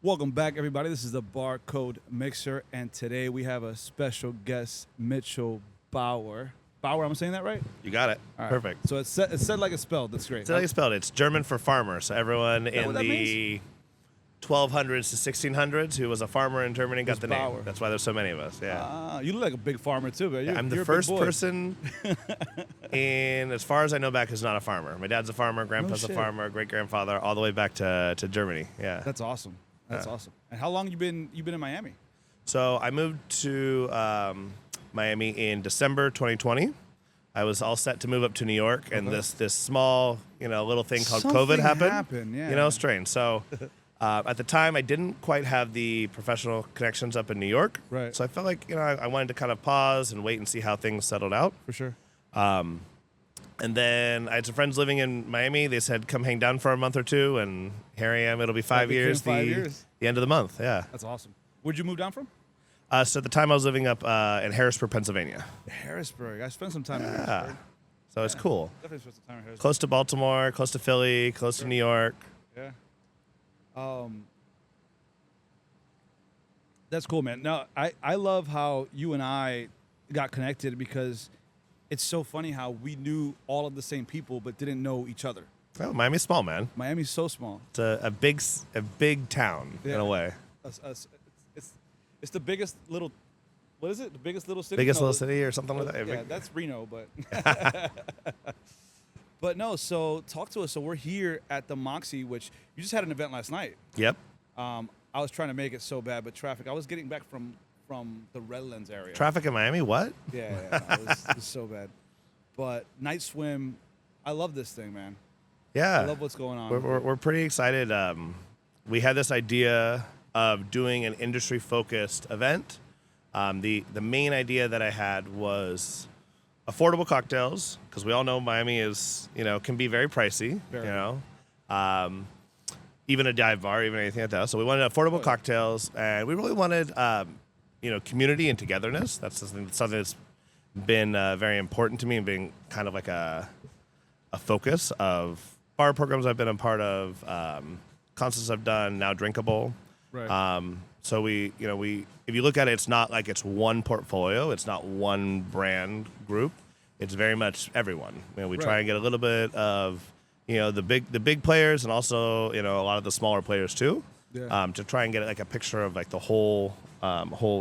Welcome back, everybody. This is the Barcode Mixer, and today we have a special guest, Mitchel Bauer. Bauer, am I saying that right? You got it. All right. Perfect. So it's said like it's spelled. That's great. It's like it's spelled. It's German for farmer. So everyone in what that the 1200s to 1600s who was a farmer in Germany got the Bauer. name. That's why there's so many of us. Yeah. You look like a big farmer too, man. I'm the first person in, as far as I know back, who's not a farmer. My dad's a farmer, grandpa's a shit. farmer, great grandfather, all the way back to Germany. Yeah. That's awesome. That's awesome. And how long you been in Miami? So I moved to Miami in December 2020. I was all set to move up to New York, and this small little thing called Something COVID happened. happened, yeah. Strange. So at the time, I didn't quite have the professional connections up in New York. Right. So I felt like I wanted to kind of pause and wait and see how things settled out. For sure. And then I had some friends living in Miami. They said, come hang down for a month or two, and here I am. It'll be 5 years. The end of the month, yeah. That's awesome. Where'd you move down from? So at the time, I was living up in Harrisburg, Pennsylvania. Harrisburg. I spent some time in Harrisburg. So it's cool. Definitely spent some time in Harrisburg. Close to Baltimore, close to Philly, close to New York. Yeah. That's cool, man. Now, I love how you and I got connected because it's so funny how we knew all of the same people but didn't know each other. Oh, Miami's small, man. Miami's so small. It's a big town in a way. It's the biggest little, what is it? The biggest little city? Biggest little city or something like that. Yeah, that's Reno, but. But no, so talk to us. So we're here at the Moxy, which you just had an event last night. Yep. I was trying to make it so bad, but traffic. I was getting back from the Redlands area. Traffic in Miami? What? Yeah, it was so bad. But night swim, I love this thing, man. Yeah. I love what's going on. We're pretty excited. We had this idea of doing an industry-focused event. The main idea that I had was affordable cocktails, because we all know Miami is, can be very pricey, even a dive bar, even anything like that. So we wanted affordable cocktails, and we really wanted, community and togetherness. That's something that's been very important to me and being kind of like a focus of bar programs I've been a part of, concerts I've done, now Drinkable. Right. So if you look at it, it's not like it's one portfolio. It's not one brand group. It's very much everyone. We try and get a little bit of, the big players and also, a lot of the smaller players too, to try and get like a picture of like the whole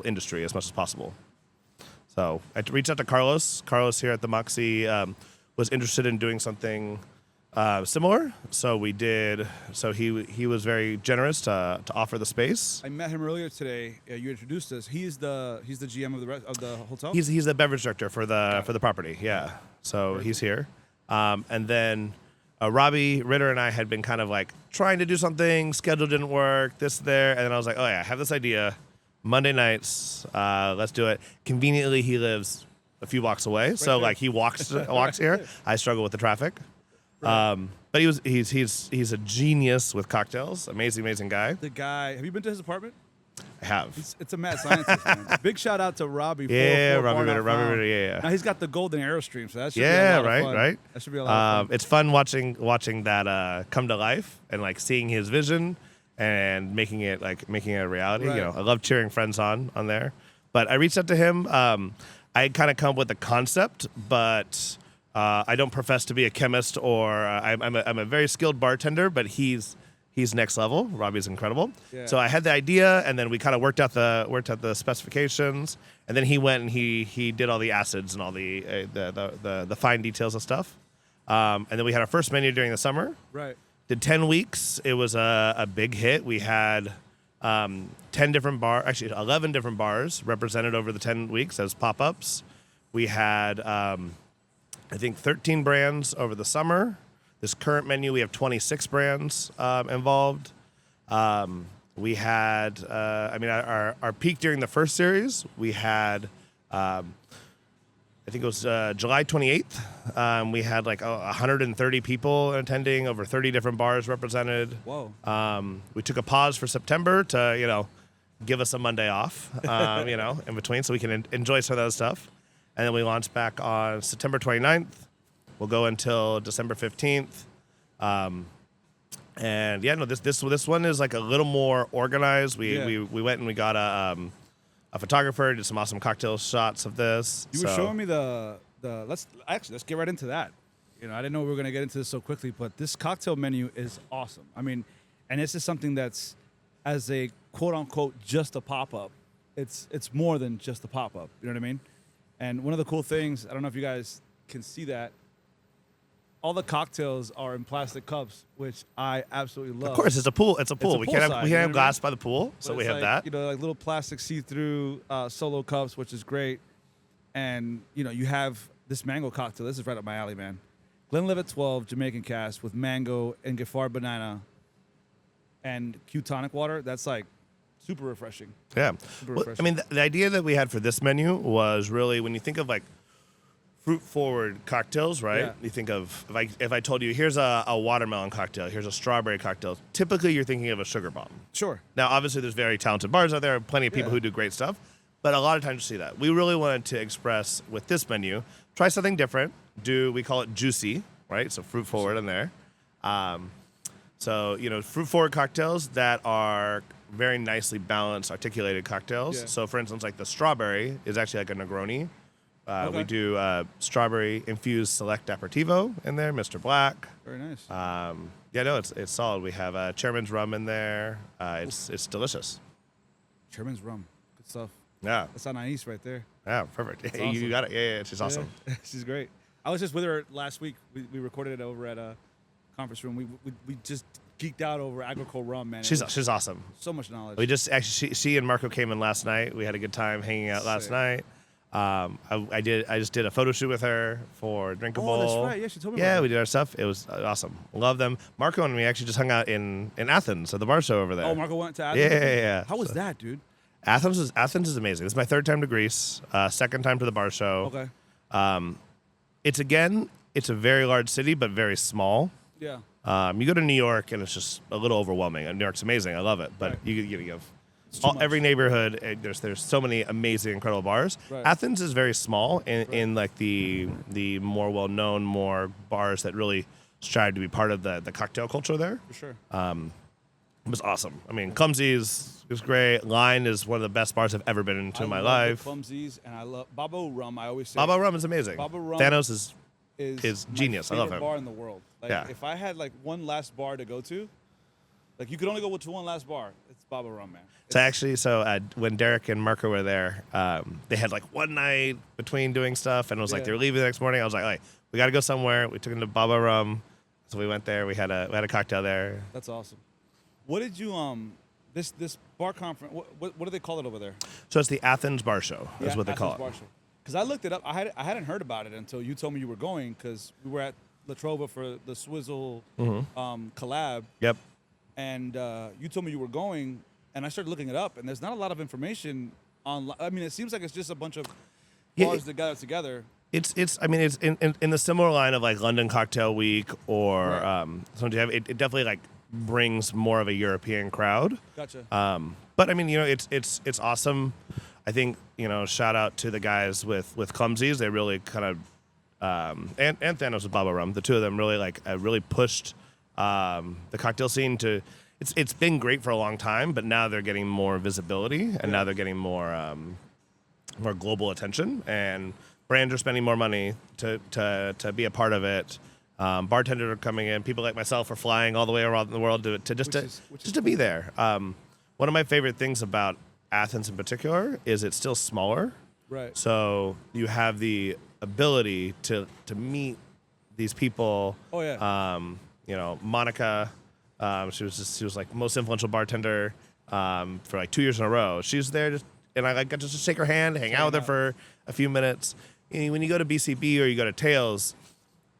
industry as much as possible. So I reached out to Carlos. Carlos here at the Moxy was interested in doing something similar, so we did. So he was very generous to offer the space. I met him earlier today. You introduced us. He's the GM of the hotel. He's the beverage director for the property. Yeah, so he's here, and then Robbie Ritter and I had been kind of like trying to do something. Schedule didn't work. This there, and then I was like, oh yeah, I have this idea. Monday nights, let's do it. Conveniently, he lives a few blocks away, so like he walks here. I struggle with the traffic. But he's a genius with cocktails. Amazing guy. The guy. Have you been to his apartment? I have. It's a mad scientist, man. Big shout out to Robbie. Yeah, Robbie Ritter. Yeah. Now he's got the golden Airstream, so that should be a lot of fun. Right. That should be a lot of fun. It's fun watching that come to life and like seeing his vision and making it a reality. Right. I love cheering friends on there. But I reached out to him. I had kind of come up with the concept, but I don't profess to be a chemist or I'm a very skilled bartender, but he's next level. Robbie's incredible. Yeah. So I had the idea, and then we kind of worked out the specifications, and then he went and he did all the acids and all the fine details of stuff. And then we had our first menu during the summer. Right. Did 10 weeks. It was a big hit. We had 11 different bars represented over the 10 weeks as pop-ups. We had I think 13 brands over the summer. This current menu, we have 26 brands involved. We had, our peak during the first series, we had, I think it was July 28th. We had like 130 people attending, over 30 different bars represented. Whoa. We took a pause for September to, give us a Monday off, in between so we can enjoy some of that stuff. And then we launched back on September 29th. We'll go until December 15th. And yeah, no, this one is like a little more organized. We went and we got a photographer, did some awesome cocktail shots of this. You were showing me the let's get right into that. You know, I didn't know we were gonna get into this so quickly, but this cocktail menu is awesome. I mean, and this is something that's as a quote unquote just a pop up. It's more than just a pop up. You know what I mean? And one of the cool things, I don't know if you guys can see that. All the cocktails are in plastic cups, which I absolutely love. Of course, it's a pool. It's a pool. We can't have glass by the pool, But so we it's have like, that. You know, like little plastic see-through solo cups, which is great. And you know, you have this mango cocktail. This is right up my alley, man. Glenlivet 12 Jamaican cast with mango and Giffard banana and Q tonic water. That's like super refreshing. Yeah. Super Well, refreshing. I mean, the idea that we had for this menu was really when you think of like fruit-forward cocktails, right? Yeah. You think of if I told you here's a watermelon cocktail, here's a strawberry cocktail. Typically, you're thinking of a sugar bomb. Sure. Now, obviously, there's very talented bars out there, plenty of people who do great stuff, but a lot of times you see that. We really wanted to express with this menu, try something different. We call it juicy, right? So fruit forward in there. So you know, fruit forward cocktails that are very nicely balanced, articulated cocktails. Yeah. So, for instance, like the strawberry is actually like a Negroni. Okay. We do strawberry infused select aperitivo in there, Mr. Black. Very nice. Yeah, no, it's solid. We have Chairman's rum in there. It's delicious. Chairman's rum. Good stuff. Yeah, That's Anais right there. yeah, perfect. That's You awesome. got it. Yeah, she's awesome. Yeah. She's great. I was just with her last week. We recorded it over at a conference room. We just geeked out over agricole rum, man. It She's was awesome. so much knowledge. We just actually she and Marco came in last night. We had a good time hanging out last Sick. night. I just did a photo shoot with her for Drinkable. Oh, that's right. Yeah, she told me. Yeah, about we that. did our stuff. It was awesome. Love them. Marco and me actually just hung out in Athens at the bar show over there. Oh, Marco went to Athens. Yeah. How was that, dude? Athens is amazing. This is my third time to Greece, second time to the bar show. Okay. It's a very large city, but very small. Yeah. You go to New York, and it's just a little overwhelming. New York's amazing. I love it. But Right. you have too much. every neighborhood. There's so many amazing, incredible bars. Right. Athens is very small in like the more well-known, more bars that really strive to be part of the cocktail culture there. For sure. It was awesome. I mean, Clumsy's is great. Line is one of the best bars I've ever been into in my life. Clumsies, and I love Babo Rum. I always say Baba Rum is amazing. Baba Rum Thanos is is my genius. I love favorite him. bar in the world. Like, Yeah. if I had like one last bar to go to, like you could only go to one last bar. It's Baba Rum, man. When Derek and Marco were there, they had like one night between doing stuff, and it was like Yeah. they were leaving the next morning. I was like, "Hey, we got to go somewhere." We took them to Baba Rum, so we went there. We had a cocktail there. That's awesome. What did you this bar conference? What do they call it over there? So it's the Athens Bar Show. Is what they call it. Because I looked it up. I hadn't heard about it until you told me you were going. Because we were at La Trova for the Swizzle collab, Yep. and you told me you were going, and I started looking it up, and there's not a lot of information on. I mean, it seems like it's just a bunch of Yeah, bars that got together. It's in the similar line of like London Cocktail Week or Right. something. It definitely like brings more of a European crowd. Gotcha. But I mean, you know, it's awesome. I think, you know, shout out to the guys with Clumsies. They really kind of and Thanos with Baba Rum. The two of them really pushed the cocktail scene to. It's been great for a long time, but now they're getting more visibility, and now they're getting more global attention, and brands are spending more money to be a part of it. Bartenders are coming in. People like myself are flying all the way around the world to be there. One of my favorite things about Athens in particular is it's still smaller. Right. So you have the ability to meet these people. Oh yeah. You know, Monica, she was like most influential bartender for like 2 years in a row. She's there, and I like got to just shake her hand, hang out with her for a few minutes. And when you go to BCB or you go to Tails,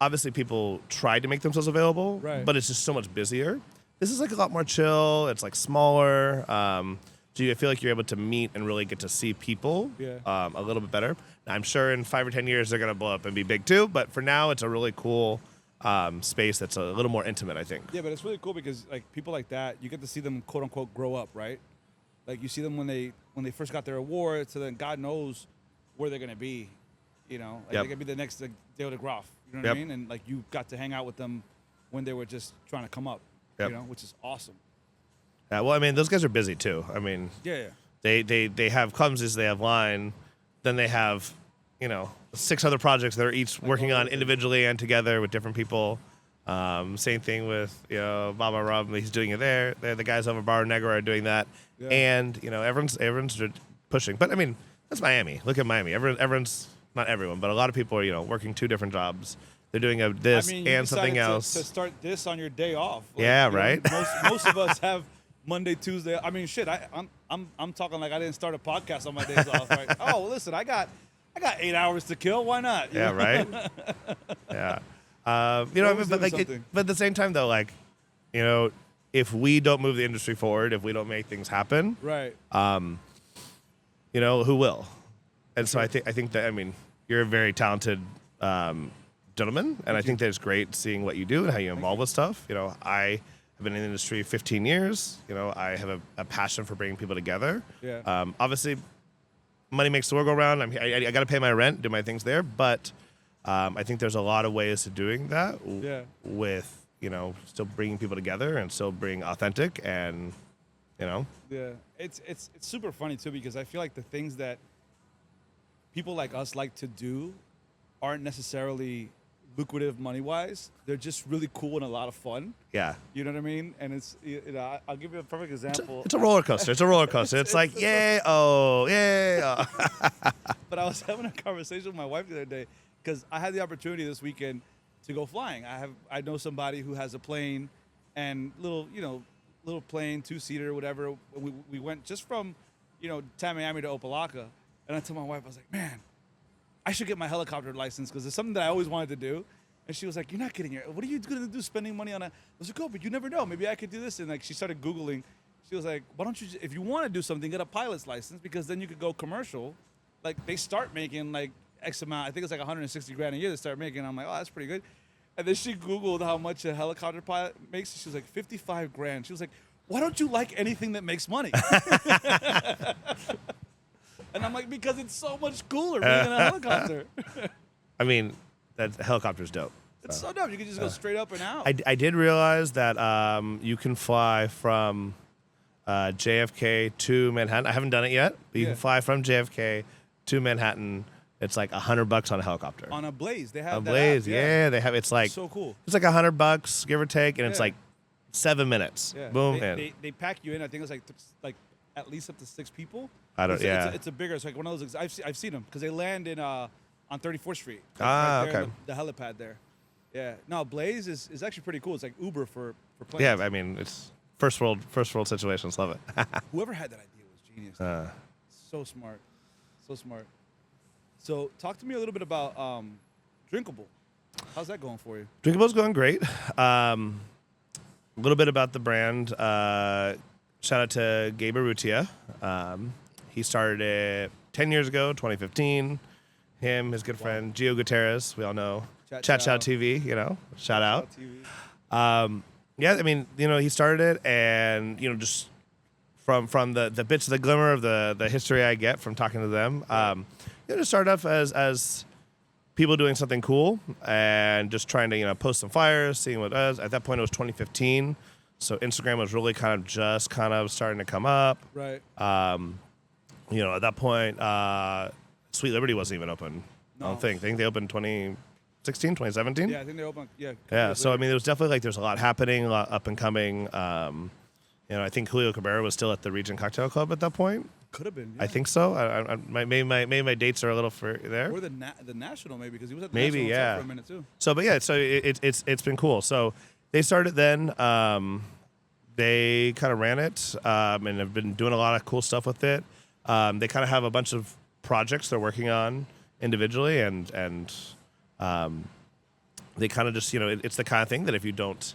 obviously people try to make themselves available, Right. but it's just so much busier. This is like a lot more chill. It's like smaller. So you feel like you're able to meet and really get to see people a little bit better. Now, I'm sure in 5 or 10 years they're going to blow up and be big too, but for now it's a really cool space that's a little more intimate, I think. Yeah, but it's really cool because like people like that, you get to see them quote unquote grow up, right? Like you see them when they first got their award, so then God knows where they're gonna be, you know. Like they could be the next like, Dale DeGroff, you know what I mean? And like you got to hang out with them when they were just trying to come up. Yep. which is awesome. Yeah, well, I mean, those guys are busy too. I mean, Yeah. they have clumsies, they have line, then they have, 6 other projects that are each working on individually and together with different people. Same thing with Bauer Rob, he's doing it there. The guys over Bauer Negra are doing that, Yeah. and everyone's pushing. But I mean, that's Miami. Look at Miami. Everyone's not everyone, but a lot of people are working 2 different jobs. They're doing this You and something decided else. to start this on your day off. Yeah, right. Most of us have Monday, Tuesday. I mean, shit. I'm talking like I didn't start a podcast on my days off. Right? Oh, well, listen, I got 8 hours to kill. Why not? Yeah, right. Yeah. But at the same time, though, if we don't move the industry forward, if we don't make things happen, right? Who will? And so I think that you're a very talented gentleman, and I think that it's great seeing what you do and how you involve with stuff. I have been in the industry 15 years. I have a passion for bringing people together. Yeah. Obviously, money makes the world go round. I got to pay my rent, do my things there, but I think there's a lot of ways to doing that. Yeah. With still bringing people together and still being authentic and Yeah. It's super funny too, because I feel like the things that people like us like to do aren't necessarily lucrative money-wise. They're just really cool and a lot of fun. Yeah. You know what I mean? And it's, I'll give you a perfect example. It's a roller coaster. It's a roller coaster. It's like, yay, oh, yay. Oh. But I was having a conversation with my wife the other day because I had the opportunity this weekend to go flying. I know somebody who has a plane and little plane, 2-seater, whatever. We went just from, Miami to Opelika. And I told my wife, I was like, man, I should get my helicopter license because it's something that I always wanted to do. And she was like, you're not kidding. What are you going to do spending money on I was like, oh, but you never know. Maybe I could do this. And she started Googling. She was like, why don't you, if you want to do something, get a pilot's license because then you could go commercial. They start making X amount. I think it's like 160 grand a year they start making. I'm like, oh, that's pretty good. And then she Googled how much a helicopter pilot makes. She was like, 55 grand. She was like, why don't you like anything that makes money? And I'm like, because it's so much cooler being in a helicopter. That helicopter's dope. It's so dope. You can just go straight up and out. I did realize that you can fly from JFK to Manhattan. I haven't done it yet, but you can fly from JFK to Manhattan. It's like $100 on a helicopter. On a Blaze, they have a Blaze. Yeah, they have. It's like so cool. It's like $100, give or take, and it's like 7 minutes. Yeah. Boom. They pack you in. I think it's like at least up to 6 people. I don't. It's a bigger. It's like one of those. I've seen them because they land in on 34th Street. Okay. The helipad there. Yeah. No, Blaze is actually pretty cool. It's like Uber for planes. Yeah, it's first world situations. Love it. Whoever had that idea was genius. So smart. So talk to me a little bit about Drinkable. How's that going for you? Drinkable's going great. A little bit about the brand. Shout out to Gabe Arrutia. He started it 10 years ago, 2015. Him, his good friend, Gio Gutierrez, we all know. Chat TV, shout out. He started it and, just from the bits of the glimmer of the history I get from talking to them, just started off as people doing something cool and just trying to, post some flyers, seeing what it does. At that point, it was 2015. So Instagram was really kind of starting to come up. Right. At that point, Sweet Liberty wasn't even open. No. I don't think. I think they opened 2016, 2017. Yeah, I think they opened. Yeah. Yeah. So there was definitely there's a lot happening, a lot up and coming. I think Julio Cabrera was still at the Regent Cocktail Club at that point. Could have been. Yeah. I think so. Maybe my dates are a little there. Or the National maybe because he was at the National Hotel for a minute too. So, but yeah, so it's been cool. So they started then. They kind of ran it and have been doing a lot of cool stuff with it. They kind of have a bunch of projects they're working on individually, and they kind of just it's the kind of thing that if you don't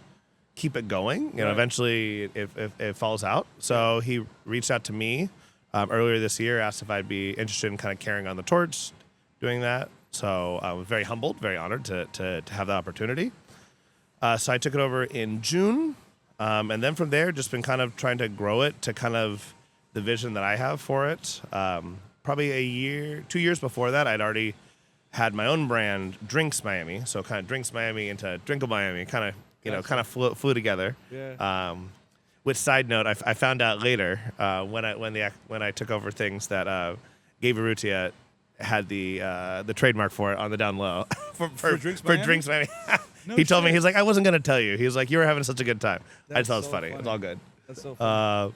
keep it going, eventually it falls out. So he reached out to me earlier this year, asked if I'd be interested in kind of carrying on the torch, doing that. So I was very humbled, very honored to have that opportunity. So I took it over in June. And then from there, just been kind of trying to grow it to kind of the vision that I have for it. Probably 2 years before that, I'd already had my own brand, Drinks Miami. So kind of Drinks Miami into Drinkable Miami, kind of Gotcha. kind of flew together. Yeah. Which side note, I found out later when I took over things that Gabe Urrutia had the trademark for it on the down low For Drinks Miami? Drinks Miami. No He told me, shit. he's like, I wasn't gonna tell you. He was like, you were having such a good time. I That's just thought it was so funny. It's all good. That's so funny.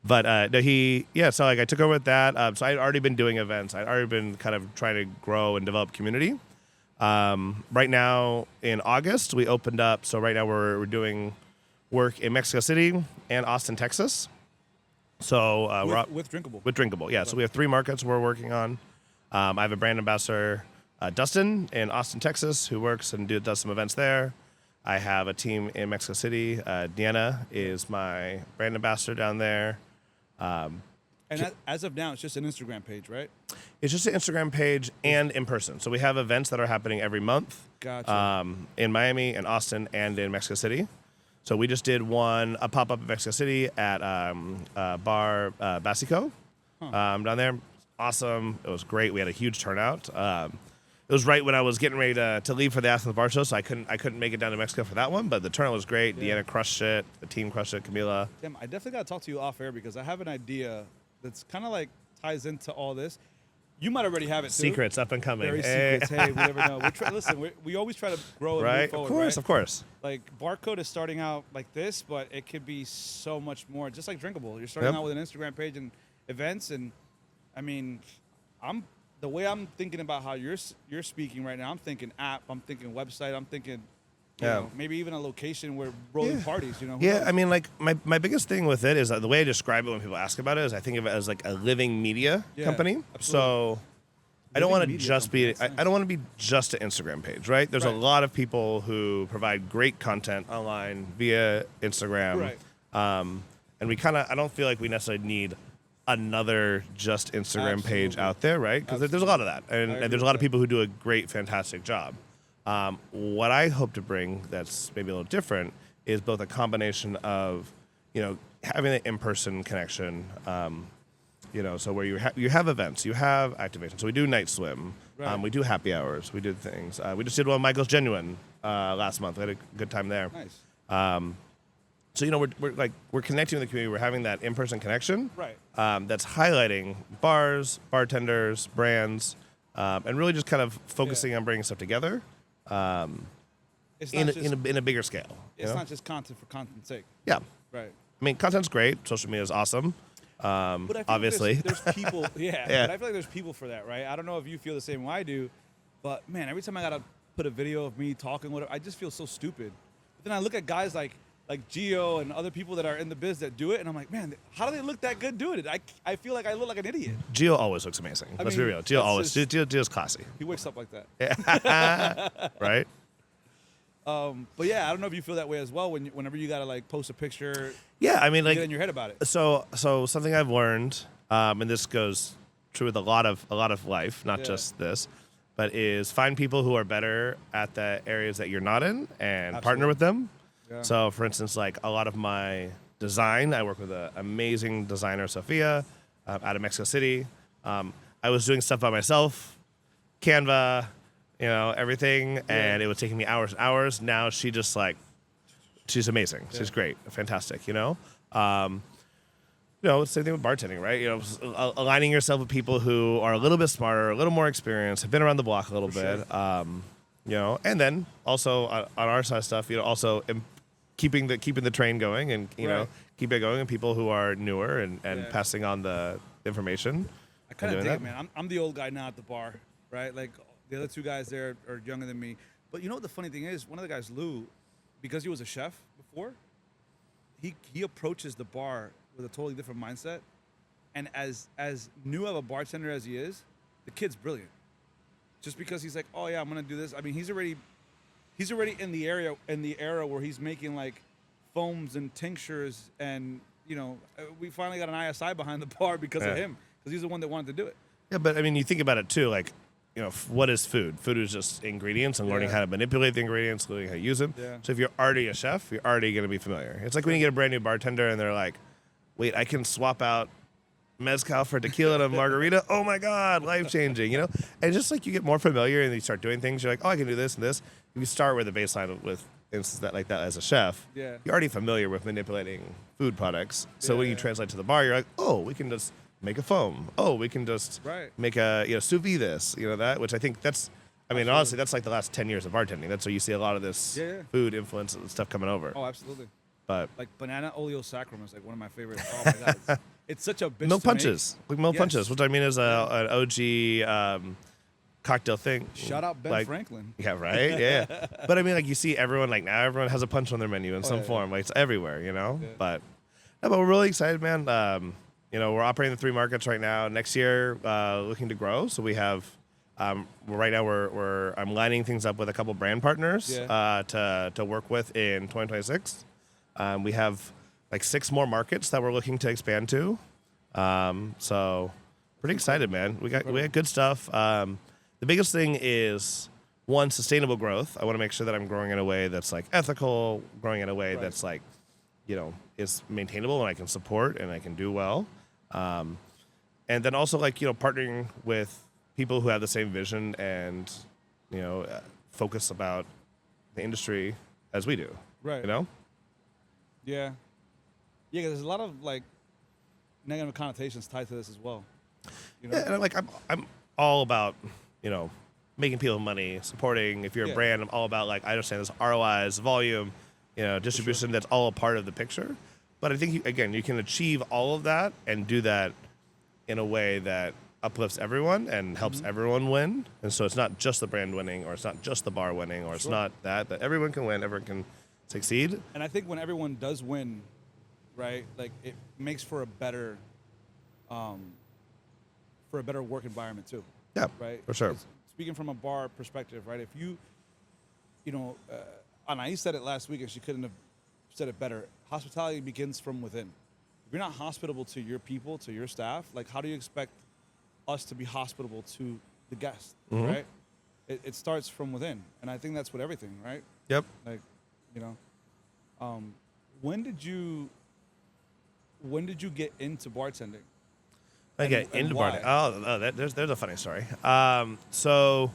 But no, so like I took over with that. So I'd already been doing events. I'd already been kind of trying to grow and develop community. Right now in August, we opened up. So right now we're doing work in Mexico City and Austin, Texas. So we're with Drinkable. with Drinkable, yeah. So we have 3 markets we're working on. I have a brand ambassador, Dustin, in Austin, Texas, who works and does some events there. I have a team in Mexico City. Deanna is my brand ambassador down there. And as of now, it's just an Instagram page, right? It's just an Instagram page and in person. So we have events that are happening every month. Gotcha. In Miami, in Austin, and in Mexico City. So we just did a pop-up in Mexico City at Bar Basico down there. Awesome. It was great. We had a huge turnout. It was right when I was getting ready to leave for the Athens Bar Show, so I couldn't make it down to Mexico for that one, but the turnout was great. Yeah. Deanna crushed it. The team crushed it. Camila. Damn, I definitely got to talk to you off air because I have an idea that's kind of like ties into all this. You might already have it too. Secrets up and coming. Very Hey. secrets. Hey, we never know. Listen, we always try to grow and Right? move forward, Of course, right? of course. Like Barcode is starting out like this, but it could be so much more. Just like Drinkable, you're starting Yep. out with an Instagram page and events, and I mean, the way I'm thinking about how you're speaking right now. I'm thinking app. I'm thinking website. I'm thinking, you Yeah. know, maybe even a location where rolling Yeah. parties. You know. Who Yeah, knows? I mean, like my biggest thing with it is that the way I describe it when people ask about it is I think of it as like a living media Yeah, company. absolutely. So I don't Living want to media just company, be. that's I nice. don't want to be just an Instagram page, right? There's Right. a lot of people who provide great content online via Instagram, Right. And I don't feel like we necessarily need another just Instagram page Absolutely. out there, right? Because there's a lot of that, I agree and there's a with lot of that. people who do a great, fantastic job. What I hope to bring that's maybe a little different is both a combination of, having the in-person connection, so where you have events, you have activation. So we do night swim, Right. we do happy hours, we did things. We just did one Michael's Genuine last month. We had a good time there. Nice. So we're connecting with the community. We're having that in-person connection. Right. That's highlighting bars, bartenders, brands, and really just kind of focusing on bringing stuff together. It's in not a, just, in a in a bigger scale. you it's know? not just content for content's sake. Yeah. Right. I mean, content's great. Social media is awesome. But I feel like Obviously. there's people. Yeah, Yeah. But I feel like there's people for that, right? I don't know if you feel the same way I do, but man, every time I gotta put a video of me talking, whatever, I just feel so stupid. But then I look at guys like Gio and other people that are in the biz that do it, and I'm like, man, how do they look that good doing it? I feel like I look like an idiot. Gio always looks amazing. I Let's be mean, real. Gio that's always. just- Gio's classy. He wakes up like that. Right? But yeah, I don't know if you feel that way as well whenever you gotta like post a picture, Yeah, I mean, get in like, your head about it. so something I've learned, and this goes true with a lot of life, not Yeah. just this, but is find people who are better at the areas that you're not in and partner Absolutely. with them. Yeah. So, for instance, like a lot of my design, I work with an amazing designer, Sophia, out of Mexico City. I was doing stuff by myself, Canva, everything, and it was taking me hours and hours. Now she's amazing. She's great, fantastic. Same thing with bartending, right? Aligning yourself with people who are a little bit smarter, a little more experienced, have been around the block a little For bit. And then also on our side of stuff, also keeping the train going and Right. keep it going, and people who are newer and Yeah. passing on the information. I kind of doing dig it, that. man. I'm the old guy now at the bar, right? Like the other two guys there are younger than me. But you know what the funny thing is? One of the guys, Lou, because he was a chef before, he approaches the bar with a totally different mindset. And as new of a bartender as he is, the kid's brilliant. Just because he's like, oh yeah, I'm gonna do this. I mean, he's already in the era where he's making like foams and tinctures, and we finally got an ISI behind the bar because of Yeah. him, because he's the one that wanted to do it. Yeah, but I mean, you think about it too, like, what is food? Food is just ingredients and learning Yeah. how to manipulate the ingredients, learning how to use them. Yeah. So if you're already a chef, you're already going to be familiar. It's like when you get a brand new bartender and they're like, wait, I can swap out mezcal for tequila and a margarita. Oh my God, life changing, And just like you get more familiar and you start doing things, you're like, oh, I can do this and this. You start with a baseline with instance that like that as a chef, Yeah. you're already familiar with manipulating food products. So Yeah, when you yeah. translate to the bar, you're like, oh, we can just make a foam. Oh, we can just Right. make a sous vide this, that, which I think that's. I mean, Absolutely. honestly, that's like the last 10 years of bartending. That's where you see a lot of this Yeah, yeah. food influence and stuff coming over. Oh, absolutely. But Like banana oleo sacrum is like one of my favorite. Oh my god, it's such a bitch milk to make. punches, like milk Yes. punches, which I mean is an OG cocktail thing. Shout out Ben Like, Franklin. Yeah, right. Yeah, but I mean, like you see everyone like now everyone has a punch on their menu in some yeah. form. Like it's everywhere, Yeah. But no, but we're really excited, man. We're operating in 3 markets right now. Next year, looking to grow. So we have. Right now I'm lining things up with a couple brand partners to work with in 2026. We have like 6 more markets that we're looking to expand to. So pretty excited, man. We got good stuff. The biggest thing is one, sustainable growth. I want to make sure that I'm growing in a way that's like ethical, growing in a way that's like, is maintainable and I can support and I can do well. And then also like, partnering with people who have the same vision and, focus about the industry as we do. Right. Yeah. Yeah. Yeah, 'cause there's a lot of like negative connotations tied to this as well. Yeah, and I'm all about, making people money, supporting. If you're a brand, I'm all about like I understand this ROIs, volume, distribution. That's all a part of the picture. But I think you can achieve all of that and do that in a way that uplifts everyone and helps everyone win. And so it's not just the brand winning, or it's not just the bar winning, or it's not that everyone can win, everyone can succeed. And I think when everyone does win, right, like it makes for a better work environment too. Yeah, Right. for sure. It's- speaking from a bar perspective, right? If you, Anais said it last week, and she couldn't have said it better. Hospitality begins from within. If you're not hospitable to your people, to your staff, like how do you expect us to be hospitable to the guest, right? It starts from within, and I think that's with everything, right? Yep. Like, when did you get into bartending? Okay, and into why? bartending. There's a funny story. So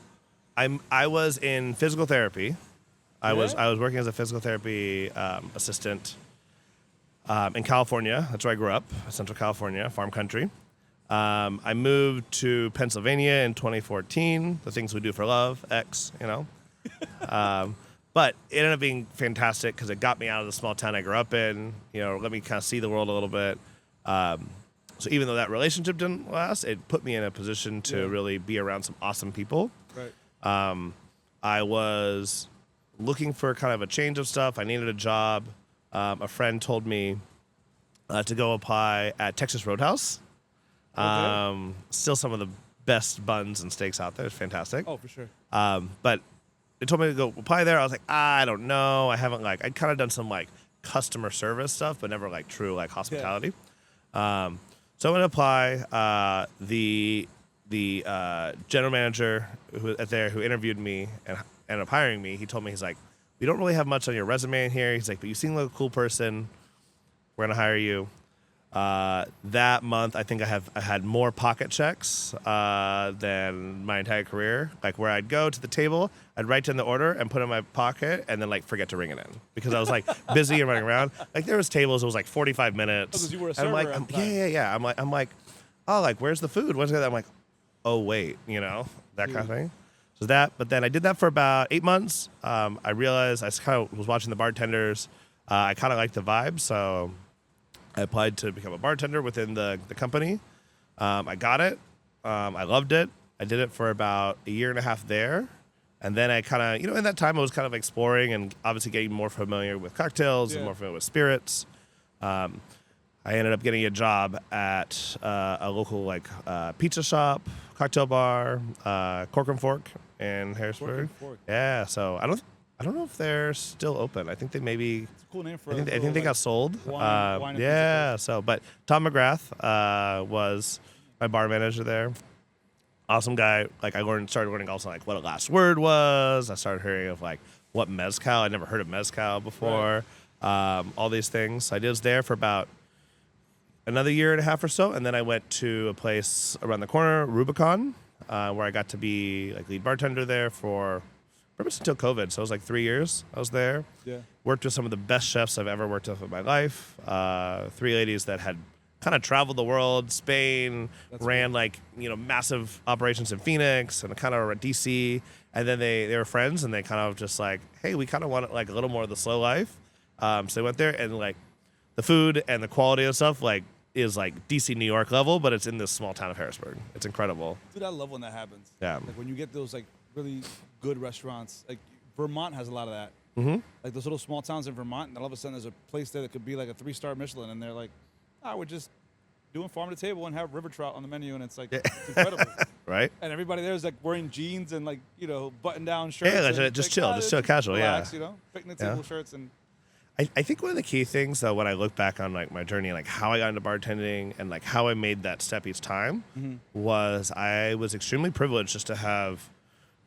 I was in physical therapy. I was working as a physical therapy assistant in California. That's where I grew up, Central California, farm country. I moved to Pennsylvania in 2014. The things we do for love, but it ended up being fantastic because it got me out of the small town I grew up in. Let me kind of see the world a little bit. So even though that relationship didn't last, it put me in a position to really be around some awesome people. Right. I was looking for kind of a change of stuff. I needed a job. A friend told me to go apply at Texas Roadhouse. Okay. Still some of the best buns and steaks out there. It's fantastic. Oh, for sure. But they told me to go apply there. I was like, I don't know. I haven't I'd kind of done some customer service stuff, but never true hospitality. So I'm gonna apply. The general manager who interviewed me and ended up hiring me, he told me, he's like, we don't really have much on your resume in here. He's like, but you seem like a cool person. We're gonna hire you. That month, I think I had more pocket checks than my entire career. Where I'd go to the table, I'd write down the order and put it in my pocket, and then forget to ring it in because I was busy and running around. There was tables, it was 45 minutes. Oh, 'cause you were a And I'm server at the time. yeah. I'm like, oh, where's the food? What's that? I'm like, oh wait, that kind of thing. So but then I did that for about 8 months. I realized I kind of was watching the bartenders. I kind of liked the vibe, so I applied to become a bartender within the company. I got it. I loved it. I did it for about a year and a half there. And then I kind of, in that time I was kind of exploring and obviously getting more familiar with cocktails and more familiar with spirits. I ended up getting a job at a local pizza shop, cocktail bar, Cork and Fork in Harrisburg. Fork. Yeah, so I don't know if they're still open. I think they maybe. It's a cool name for. I think they got sold. Wine and yeah. So, but Tom McGrath was my bar manager there. Awesome guy. I started learning also what a last word was. I started hearing of what mezcal. I never heard of mezcal before. Right. All these things. I was there for about another year and a half or so, and then I went to a place around the corner, Rubicon, where I got to be lead bartender there for pretty much until COVID. So it was like 3 years I was there. Yeah. Worked with some of the best chefs I've ever worked with in my life. 3 ladies that had kind of traveled the world, Spain, ran like, massive operations in Phoenix and kind of DC. And then they were friends and they kind of just like, hey, we kind of want like a little more of the slow life. So they went there and like the food and the quality of stuff like is like DC, New York level, but it's in this small town of Harrisburg. It's incredible. Dude, I love when that happens. Yeah. Like when you get those like really good restaurants. Like Vermont has a lot of that. Mm-hmm. Like those little small towns in Vermont, and all of a sudden there's a place there that could be like a 3-star Michelin, and they're like, we're just doing farm to table and have river trout on the menu, and it's like it's incredible. Right? And everybody there is like wearing jeans and like button down shirts. Yeah, and just chill, casual. Relax, picnic table shirts and. I think one of the key things though, when I look back on like my journey, like how I got into bartending and like how I made that step each time, was I was extremely privileged just to have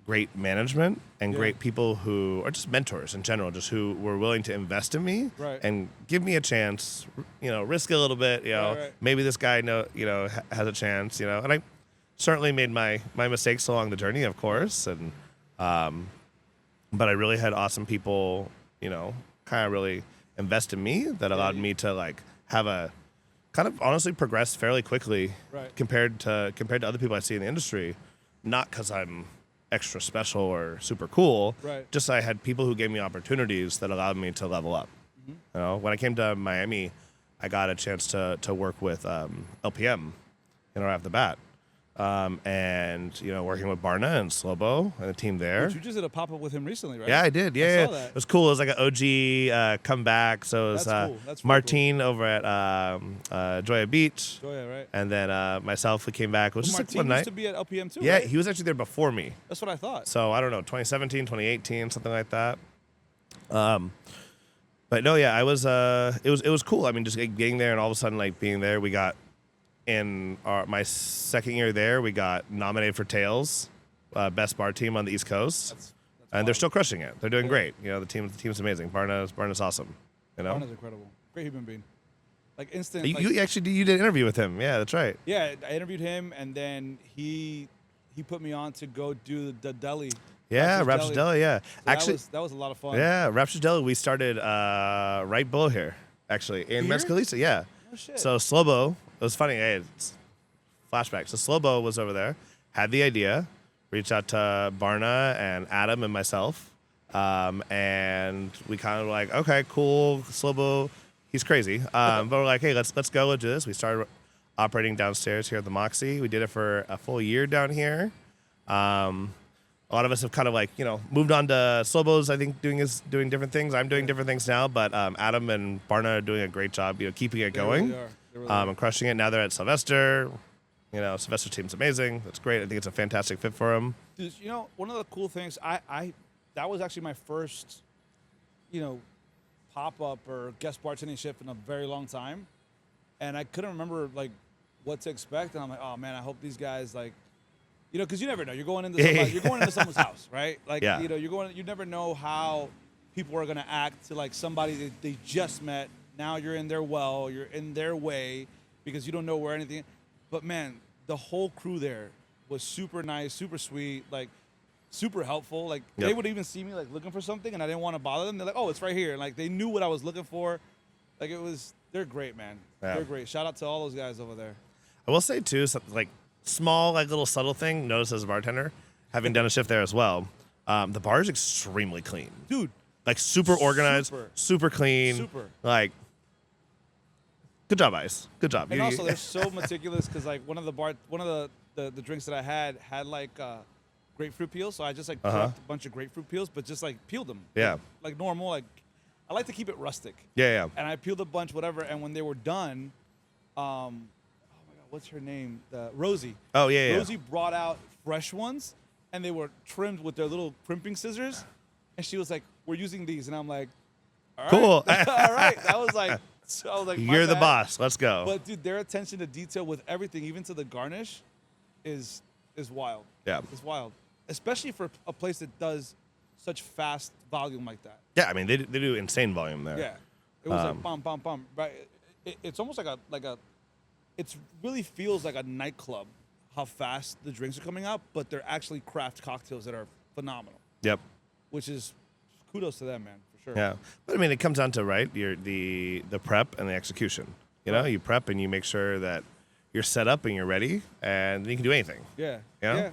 great management and great people who are just mentors in general, just who were willing to invest in me and give me a chance, risk a little bit, maybe this guy has a chance, and I certainly made my mistakes along the journey, of course, and but I really had awesome people, kind of really invest in me that allowed me to like have a kind of honestly progress fairly quickly compared to other people I see in the industry, not because I'm extra special or super cool, just I had people who gave me opportunities that allowed me to level up. When I came to Miami, I got a chance to work with LPM, right off the bat. And working with Barna and Slobo and the team there. But you just did a pop-up with him recently, right? Yeah, I did. Yeah, I saw that. It was cool. It was like an OG comeback. So it was That's cool. That's Martine cool. over at Joya Beach. Joya, right? And then myself, we came back. It was just Martine like one night. used to be at LPM too. Yeah, right? he was actually there before me. That's what I thought. So I don't know, 2017, 2018, something like that. But no, yeah, I was. It was cool. I mean, just getting there and all of a sudden, like being there, we got. In my second year there, we got nominated for Tails, best bar team on the East Coast, and wild. They're still crushing it. They're doing great. The team's amazing. Barna's awesome. Barna's incredible. Great human being. Like instant. You did an interview with him. Yeah, that's right. Yeah, I interviewed him, and then he put me on to go do the deli. Yeah, Rapture's Deli. Yeah, So actually, that was a lot of fun. yeah, Rapture's Deli. We started right below here, actually, in Here? Mescalisa. Yeah. Oh shit. So Slobo, it was funny. Hey, it's flashback. So Slobo was over there, had the idea, reached out to Barna and Adam and myself, and we kind of were like, okay, cool. Slobo, he's crazy, but we're like, hey, let's go and do this. We started operating downstairs here at the Moxy. We did it for a full year down here. A lot of us have kind of like, moved on to Slobo's, I think, doing different things. I'm doing different things now, but Adam and Barna are doing a great job, keeping it going. They really are. And crushing it. Now they're at Sylvester. Sylvester team's amazing. That's great. I think it's a fantastic fit for him. Dude, one of the cool things, that was actually my first, pop-up or guest bartending shift in a very long time. And I couldn't remember, like, what to expect. And I'm like, oh, man, I hope these guys, like, because you never know. You're going into someone's house, right? Like, you never know how people are going to act to, like, somebody that they just met. Now you're in their well, you're in their way because you don't know where anything. But, man, the whole crew there was super nice, super sweet, like, super helpful. Like, they would even see me, like, looking for something, and I didn't want to bother them. They're like, oh, it's right here. And, like, they knew what I was looking for. Like, they're great, man. Yeah. They're great. Shout out to all those guys over there. I will say, too, something like, small, like, little subtle thing, notice as a bartender, having done a shift there as well, the bar is extremely clean. Dude. Like, super organized, super clean. Super. Like, good job, Ice. Good job. And also, they're so meticulous because, like, one of the drinks that I had like grapefruit peels. So I just, like, plucked a bunch of grapefruit peels, but just, like, peeled them. Yeah. Like normal. Like, I like to keep it rustic. Yeah. And I peeled a bunch, whatever. And when they were done, what's her name? Rosie. Oh, yeah. Rosie brought out fresh ones, and they were trimmed with their little crimping scissors. And she was like, we're using these. And I'm like, all right. Cool. All right. I was like, you're the boss. Let's go. But, dude, their attention to detail with everything, even to the garnish, is wild. Yeah. It's wild. Especially for a place that does such fast volume like that. Yeah, I mean, they do insane volume there. Yeah. It was like bum, bum, bum. Right? It's almost it really feels like a nightclub, how fast the drinks are coming out, but they're actually craft cocktails that are phenomenal. Yep. which is kudos to them, man, for sure. Yeah, but I mean, it comes down to the prep and the execution. You know, you prep and you make sure that you're set up and you're ready, and you can do anything. Yeah. You know? Yeah.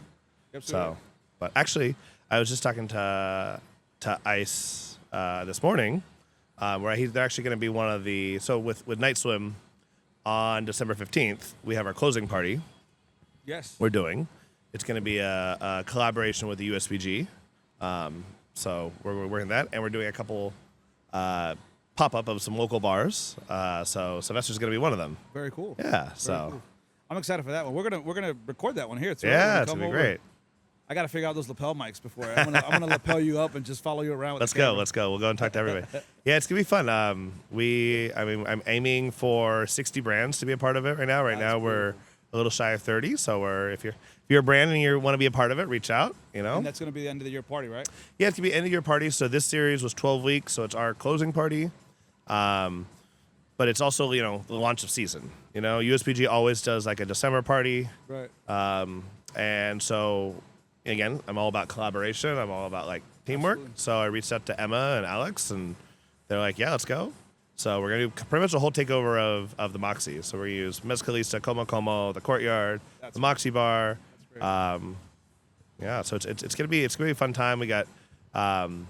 Absolutely. So, but actually, I was just talking to Ice this morning, where they're actually going to be one of the with Night Swim on December 15th. We have our closing party. Yes. We're doing. It's going to be a collaboration with the USBG. So we're working that, and we're doing a couple pop-up of some local bars. So Sylvester's going to be one of them. Very cool. Yeah. So Cool. I'm excited for that one. We're gonna record that one here too. yeah, it's going to be great. I got to figure out those lapel mics before. I'm gonna lapel you up and just follow you around. With Let's go. We'll go and talk to everybody. Yeah, it's gonna be fun. I'm aiming for 60 brands to be a part of it right now. Right now we're a little shy of 30. So if you're a brand and you want to be a part of it, reach out. You know. And that's gonna be the end of the year party, right? Yeah, it's gonna be end of year party. So this series was 12 weeks. So it's our closing party. But it's also the launch of season. USPG always does like a December party. Right. And so. Again, I'm all about collaboration. I'm all about like teamwork. Absolutely. So I reached out to Emma and Alex, and they're like, "Yeah, let's go." So we're gonna do pretty much a whole takeover of the Moxy. So we're gonna use Mezcalista, Como, the Courtyard, the Moxy Bar. Yeah, so it's gonna be a fun time. We got kind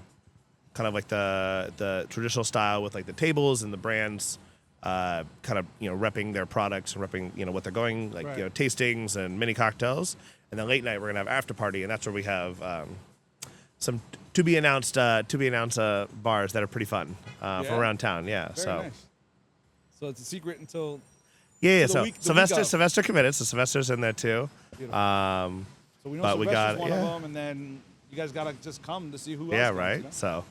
of like the traditional style with like the tables and the brands, kind of repping their products and repping what they're going like Right. Tastings and mini cocktails. And then late night we're gonna have after party, and that's where we have some to be announced bars that are pretty fun from around town. Yeah, Very nice. So it's a secret until yeah. the So week of. Sylvester committed, so Sylvester's in there too. Beautiful. So we know but we got Sylvester's one of them, and then you guys gotta just come to see who else. yeah, comes, right. So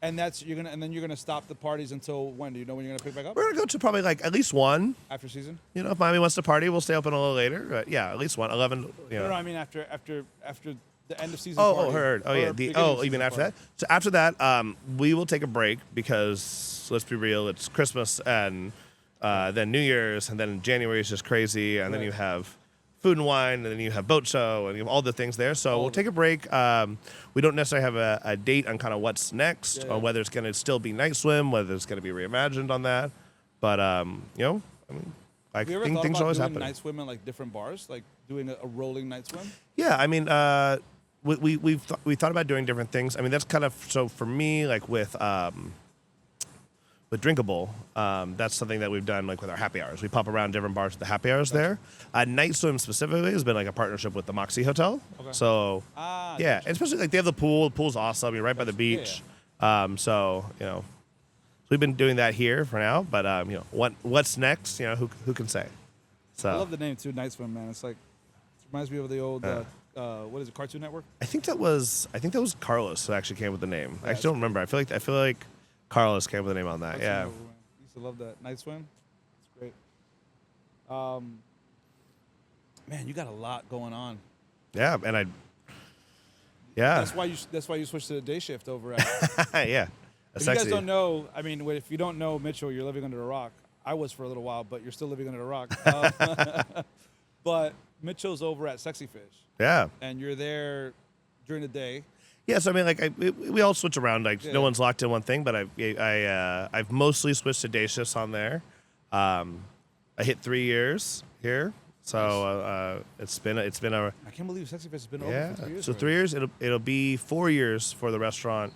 and you're gonna stop the parties until when? Do you know when you're gonna pick back up? we're gonna go to probably like at least one. After season? If Miami wants to party, we'll stay open a little later. But yeah, at least one. 11. No, I mean after the end of season. Oh, party, heard. Oh, yeah. beginning of You mean season after party. that? So after that, we will take a break because let's be real, it's Christmas and then New Year's, and then January is just crazy, and then Right. you have food and wine, and then you have boat show, and you have all the things there. So we'll take a break. We don't necessarily have a date on kind of what's next, Yeah. on whether it's going to still be Night Swim, whether it's going to be reimagined on that. But I mean, I Have you ever think thought things about always doing happen. night swim at like different bars, like doing a rolling night swim? Yeah, I mean, we've thought about doing different things. I mean, that's kind of so for me, like with Drinkable, that's something that we've done like with our happy hours. We pop around different bars with the happy hours there. Night Swim specifically has been like a partnership with the Moxy Hotel. Okay. So Ah, yeah, gotcha. and especially like they have the pool. The pool's awesome. You're right by the beach. So we've been doing that here for now. But what's next? Who can say? So I love the name too, Night Swim, man. It reminds me of the old what is it, Cartoon Network? I think that was Carlos who actually came with the name. I actually don't remember. I feel like Carlos came with the name on that. Cartoon Yeah. Network, man. I used to love that Night Swim. It's great. Man, you got a lot going on. Yeah, and yeah. That's why you switched to the day shift over at. Yeah. If you guys don't know, I mean, if you don't know Mitchell, you're living under a rock. I was for a little while, but you're still living under a rock. But Mitchell's over at Sexy Fish, Yeah. and you're there during the day. Yeah, so I mean, like we all switch around. Like Yeah. no one's locked in one thing, but I've mostly switched to day shifts on there. I hit 3 years here, so it's been a I can't believe Sexy Fish has been yeah. over for 3 years. So already. 3 years. It'll be 4 years for the restaurant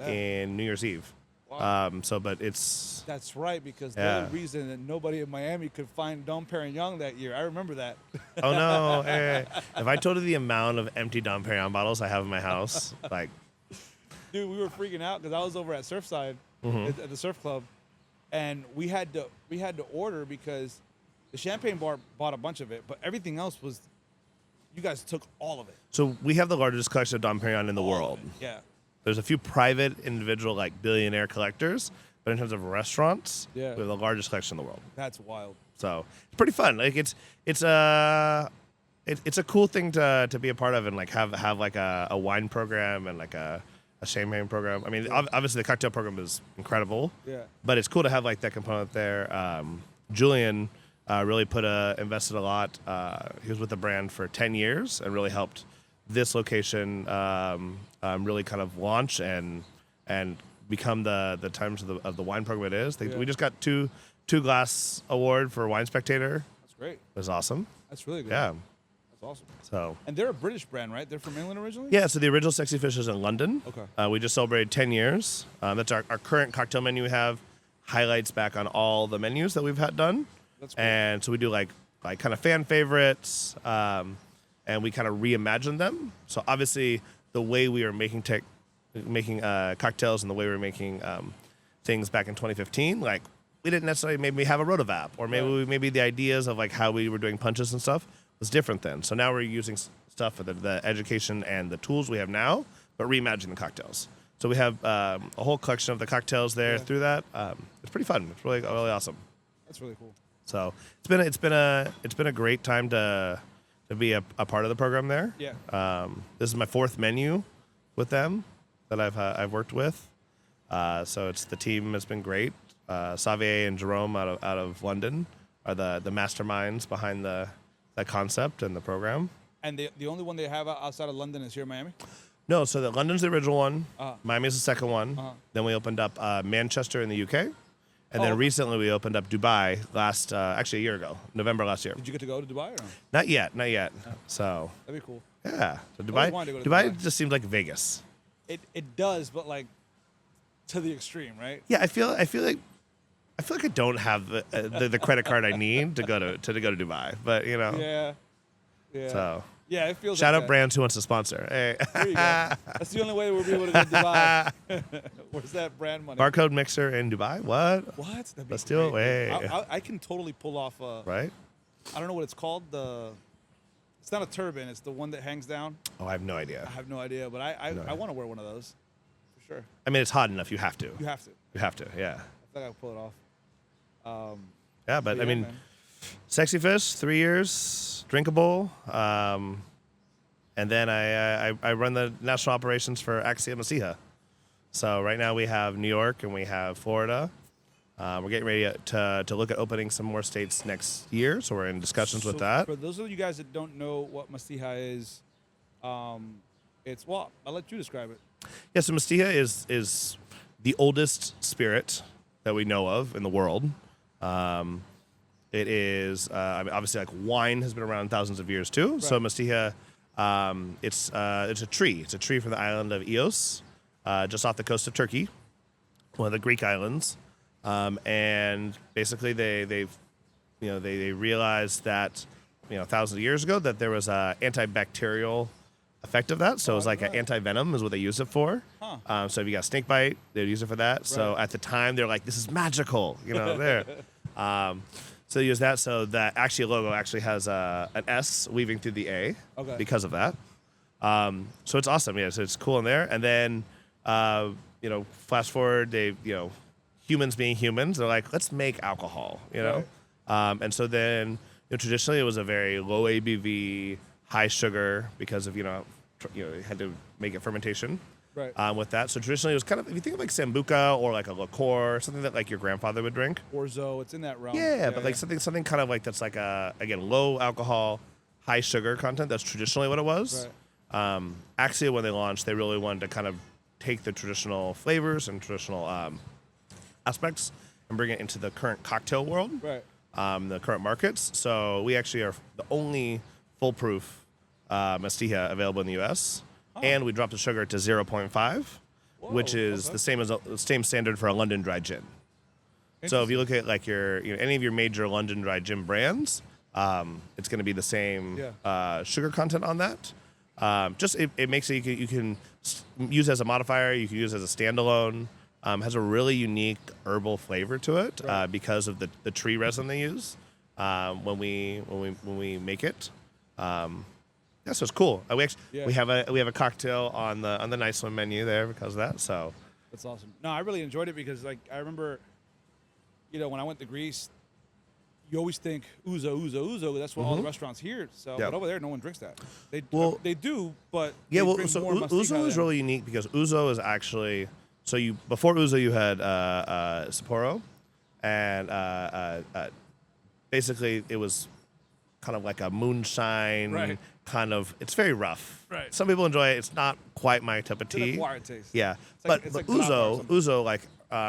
in New Year's Eve. Wow. But it's That's right, because the Yeah. only reason that nobody in Miami could find Dom Perignon that year, I remember that. oh no. If I told you the amount of empty Dom Perignon bottles I have in my house, like Dude, we were freaking out because I was over at Surfside at the surf club, and we had to order because the champagne bar bought a bunch of it, but everything else was, you guys took all of it. so we have the largest collection of Dom Perignon in the All of world. it. Yeah. There's a few private individual like billionaire collectors, but in terms of restaurants, Yeah. we have the largest collection in the world. That's wild. So it's pretty fun. Like it's a cool thing to be a part of and like have like a wine program and like a champagne program. I mean, obviously the cocktail program is incredible. Yeah. But it's cool to have like that component there. Julian really invested a lot. He was with the brand for 10 years and really helped this location really kind of launch and become the terms of the wine program it is. We just got two glass award for Wine Spectator. That's great. It was awesome. That's really good. Yeah. That's awesome. So. And they're a British brand, right? They're from England originally? Yeah, so the original Sexy Fish is in London. Okay. We just celebrated 10 years. That's our current cocktail menu we have. Highlights back on all the menus that we've had done. That's cool. And so we do like kind of fan favorites, and we kind of reimagine them. So obviously the way we are making cocktails and the way we were making things back in 2015, like we didn't necessarily maybe have a rotovap, or maybe the ideas of like how we were doing punches and stuff was different then. So now we're using stuff for the education and the tools we have now, but reimagining the cocktails. So we have a whole collection of the cocktails there through that. It's pretty fun. It's really awesome. That's really cool. So it's been a great time to be a part of the program there. Yeah. This is my 4th menu with them that I've worked with. So the team has been great. Xavier and Jerome out of London are the masterminds behind that concept and the program. And the only one they have outside of London is here in Miami? No, so London's the original one. Uh-huh. Miami's the second one. Uh-huh. Then we opened up Manchester in the UK. And then recently we opened up Dubai actually a year ago, November last year. Did you get to go to Dubai or no? Not yet. So That'd be cool. yeah, so always wanted to go to Dubai Dubai. just seems like Vegas. It does, but like to the extreme, right? Yeah, I feel like I don't have the credit card I need to go to Dubai, but you know. Yeah. Yeah. So yeah, it feels shout like out that. brands who wants to sponsor. Hey. There you go. That's the only way we'll be able to go to Dubai. Where's that brand money? Barcode mixer in Dubai. What? What? That'd be Let's do it. great, Way. dude. I can totally pull off. Right? I don't know what it's called. It's not a turban. It's the one that hangs down. Oh, I have no idea. I have no idea, but I want to wear one of those for sure. I mean, it's hot enough. You have to. You have to. You have to. Yeah. I feel like I can pull it off. Yeah, but I mean, man. Sexy Fish, 3 years, drinkable. And then I run the national operations for Axia Masiha. So right now we have New York and we have Florida. We're getting ready to look at opening some more states next year, so we're in discussions with that. For those of you guys that don't know what Mastiha is, I'll let you describe it. Yeah, so Mastiha is the oldest spirit that we know of in the world. It is obviously like wine has been around thousands of years too. Right. So Mastiha, it's a tree. It's a tree from the island of Ios, just off the coast of Turkey, one of the Greek islands. And basically they realized that thousands of years ago that there was a antibacterial effect of that. So it was like an anti-venom is what they use it for. Huh. So if you got snake bite, they would use it for that. Right. So at the time they're like, this is magical, there. So they use that. So that actually logo actually has an S weaving through the A because of that. So it's awesome. Yeah, so it's cool in there. And then, fast forward, they, humans being humans, they're like, let's make alcohol, Right. And so then, traditionally it was a very low ABV, high sugar because of, you had to make it fermentation. Right. With that. So traditionally it was kind of, if you think of like Sambuca or like a liqueur, something that like your grandfather would drink. Orzo, it's in that realm. Yeah, but like something kind of like that's like again, low alcohol, high sugar content. That's traditionally what it was. Right. Axia, when they launched, they really wanted to kind of take the traditional flavors and traditional aspects and bring it into the current cocktail world. Right. The current markets. So we actually are the only foolproof Mastiha available in the U.S. And we dropped the sugar to 0.5, which is the same standard for a London dry gin. So if you look at like your any of your major London dry gin brands, it's going to be the same sugar content on that. It makes it you can use as a modifier. You can use as a standalone. Has a really unique herbal flavor to it because of the tree resin they use when we make it. Yeah, so it's cool. We have a cocktail on the nice one menu there because of that. So that's awesome. No, I really enjoyed it because like I remember, when I went to Greece, you always think ouzo. That's what all the restaurants here sell. But over there, no one drinks that. They do, but yeah. They So more ouzo is really unique because ouzo is actually before ouzo you had Sapporo, and basically it was kind of like a moonshine Right. kind of. It's very rough. Right. Some people enjoy it. It's not quite my cup of It's an tea. acquired taste. Yeah, It's like Grappa or something. Ouzo, like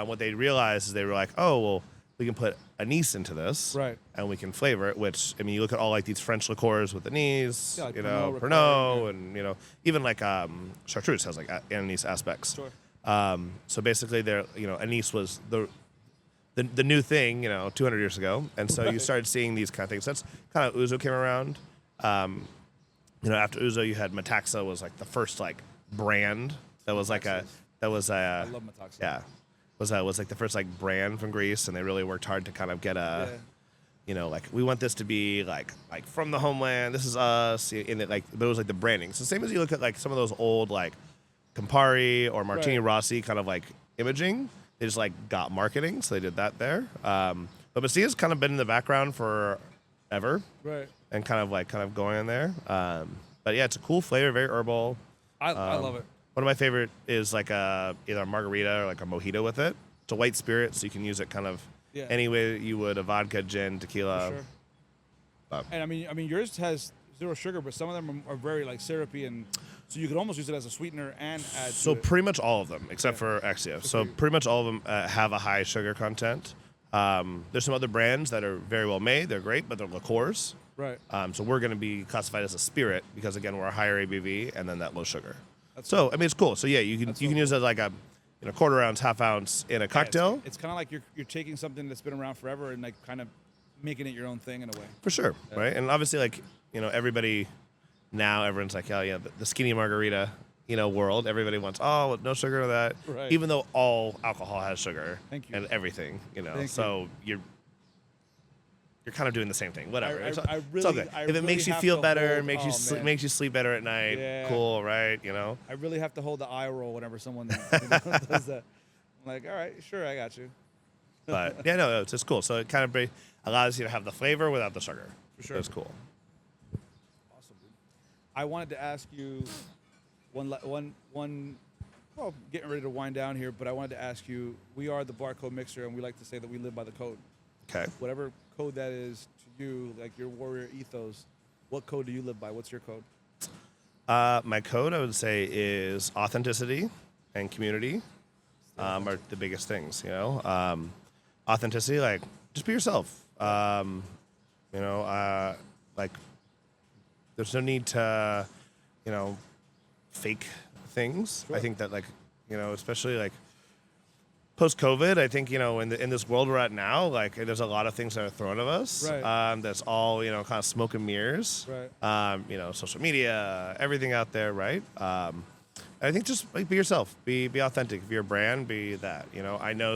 what they realized is they were like, oh well, we can put anise into this, Right. and we can flavor it. Which I mean, you look at all like these French liqueurs with anise, Yeah, like you Pernod know, Ricard, Pernod, yeah. and you know, even like chartreuse has like anise aspects. Sure. So basically, they're anise was the new thing, 200 years ago, and so you Right. started seeing these kind of things. That's kind of Ouzo came around. After Ouzo, you had Metaxa was like the first like brand that was like I love Metaxa. yeah was like the first like brand from Greece, and they really worked hard to kind of get a. Yeah. Like we want this to be like from the homeland. This is us, and it like those like the branding. So same as you look at like some of those old like Campari or Martini Right. Rossi kind of like imaging. They just like got marketing, so they did that there. But Macia's kind of been in the background forever, Right. and kind of going in there. But yeah, it's a cool flavor, very herbal. I love it. One of my favorite is like either a margarita or like a mojito with it. It's a white spirit, so you can use it kind of Yeah. any way that you would a vodka, gin, tequila. For sure. And I mean, yours has 0 sugar, but some of them are very like syrupy, and so you could almost use it as a sweetener and add. So to it. pretty much all of them, except for Exia. So pretty much all of them have a high sugar content. There's some other brands that are very well made. They're great, but they're liqueurs. Right. So we're going to be classified as a spirit because again we're a higher ABV and then that low sugar. That's So I mean it's cool. So yeah, you can use it as like a quarter ounce, half ounce in a cocktail. It's kind of like you're taking something that's been around forever and like kind of making it your own thing in a way. For sure, right? And obviously, like everybody now, everyone's like, oh yeah, the skinny margarita, world. Everybody wants no sugar to that, Right. even though all alcohol has sugar. Thank you. And everything, Thank So you're kind of doing the same thing. Whatever. I it's really- all good. I If it really makes you have feel to better, hold- makes you man. makes you sleep better at night. Yeah. Cool, right? I really have to hold the eye roll whenever someone does that. I'm like, all right, sure, I got you. But yeah, no, it's just cool. So it kind of allows you to have the flavor without the sugar. For sure. That's cool. Awesome, dude. I wanted to ask you one. Well, getting ready to wind down here, but I wanted to ask you. We are the Barcode Mixer, and we like to say that we live by the code. Okay. Whatever code that is to you, like your warrior ethos, what code do you live by? What's your code? My code, I would say, is authenticity and community are the biggest things. Authenticity, like just be yourself. Like there's no need to, fake things. Sure. I think that especially like post-COVID, I think in this world we're at now, like there's a lot of things that are thrown at us. Right. That's all kind of smoke and mirrors. Right. Social media, everything out there, right? I think just like be yourself, be authentic. If you're a brand, be that. I know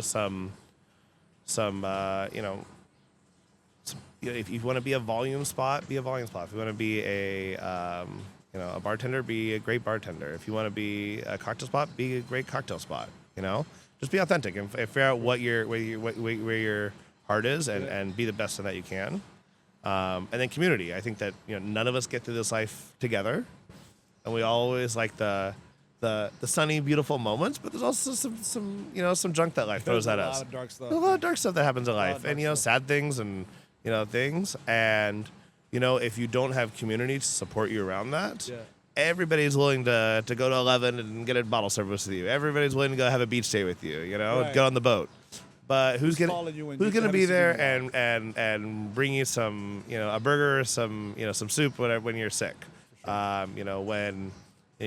if you want to be a volume spot, be a volume spot. If you want to be a bartender, be a great bartender. If you want to be a cocktail spot, be a great cocktail spot. Just be authentic and figure out where your heart is, and be the best in that you can. And then community. I think that none of us get through this life together, and we always like the sunny, beautiful moments. But there's also some junk that life throws at us. There's a lot of dark stuff. There's a lot of dark stuff that happens in lot of life, dark and stuff. sad things and things. And if you don't have community to support you around that. Yeah. Everybody's willing to go to 11 and get a bottle service with you. Everybody's willing to go have a beach day with you, Right. get on the boat. But who's calling you when gonna you haven't be seen there them and bring you some a burger, some some soup, whatever when you're sick. When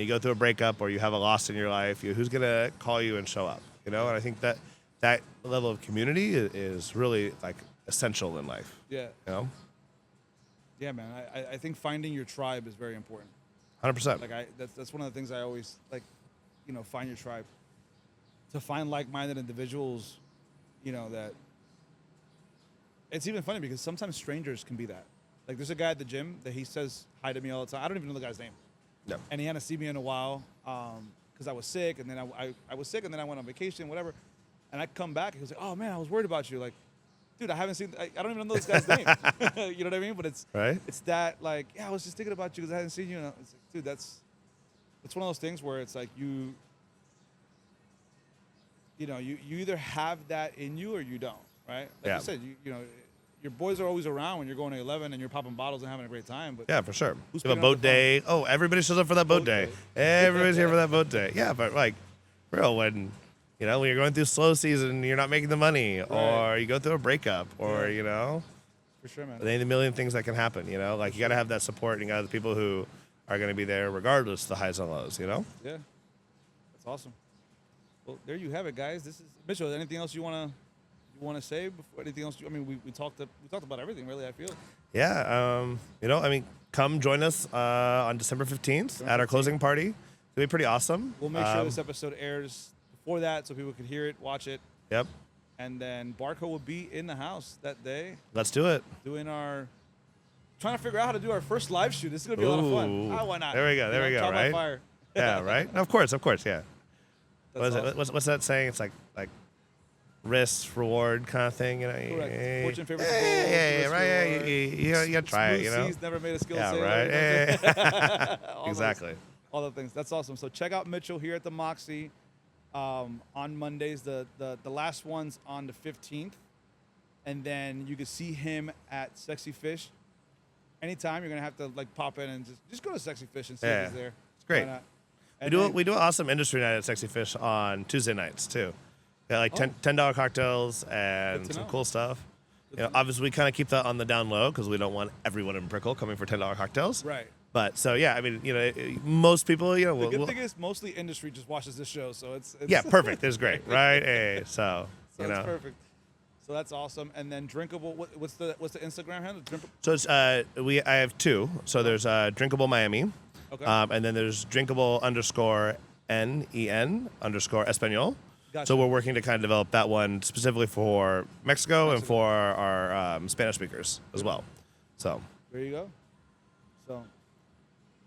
you go through a breakup or you have a loss in your life, who's gonna call you and show up? And I think that level of community is really like essential in life. Yeah. Yeah, man. I think finding your tribe is very important. 100%. Like that's one of the things I always like, find your tribe. To find like-minded individuals, that it's even funny because sometimes strangers can be that. Like there's a guy at the gym that he says hi to me all the time. I don't even know the guy's name. No. And he hadn't seen me in a while because I was sick, and then I was sick, and then I went on vacation, whatever. And I come back, and he was like, "Oh man, I was worried about you." Like, dude, I don't even know this guy's name. You know what I mean? But it's Right. It's that like, yeah, I was just thinking about you because I hadn't seen you. And it's like, dude, that's one of those things where it's like you either have that in you or you don't, right? Like Yeah. you said, your boys are always around when you're going to 11 and you're popping bottles and having a great time. But Yeah, for sure. Who's You have a picking up boat the phone? day. Oh, everybody shows up for that boat Boat day. day. Everybody's here for that boat day. Yeah, but like, real when when you're going through slow season, you're not making the money, or you go through a breakup, or For sure, man. there ain't a million things that can happen. Like you got to have that support, and you got the people who are going to be there regardless of the highs and lows. Yeah, that's awesome. Well, there you have it, guys. This is Mitchell. Anything else you wanna say before anything else? We talked about everything, really. I feel. Yeah, come join us on December 15th at our closing party. It'll be pretty awesome. We'll make sure this episode airs before that, so people can hear it, watch it. Yep. And then Barco will be in the house that day. Let's do it. Trying to figure out how to do our first live shoot. This is gonna be a lot of fun. Ooh. Why not? There we go. There we go. Trial by Right. fire. Yeah. Right. Of course. Yeah. That's What is awesome. it? What's that saying? It's like risk reward kind of thing. Correct. Fortune favors the bold, Yeah. risk Right. reward. You gotta try it. Smooth seas never made a skill Yeah. sailor. Right. You know what I'm saying? All Exactly. those- all the things. That's awesome. So check out Mitchell here at the Moxy on Mondays. The last one's on the 15th, and then you can see him at Sexy Fish. Anytime you're gonna have to pop in and just go to Sexy Fish and see if he's there. It's great. Why not? We And do then- we do an awesome industry night at Sexy Fish on Tuesday nights too. Got like $10 cocktails and Good to some know. cool stuff. Good to know. Obviously we kind of keep that on the down low because we don't want everyone in Brickell coming for $10 cocktails. Right. But so yeah, most people The will. good thing is mostly industry just watches this show, so it's Yeah, perfect. It's great, right? Hey, so it's perfect. So that's awesome. And then Drinkable. What's the Instagram handle? So it's I have two. So there's Drinkable Miami, Okay. and then there's Drinkable _NEN_ Espanol. Gotcha. So we're working to kind of develop that one specifically for Mexico and for our Spanish speakers as well. So There you go. So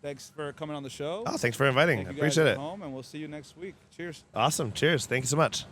thanks for coming on the show. thanks for inviting. Thank I you guys appreciate at it. home, and we'll see you next week. Cheers. Awesome. Cheers. Thank you so much.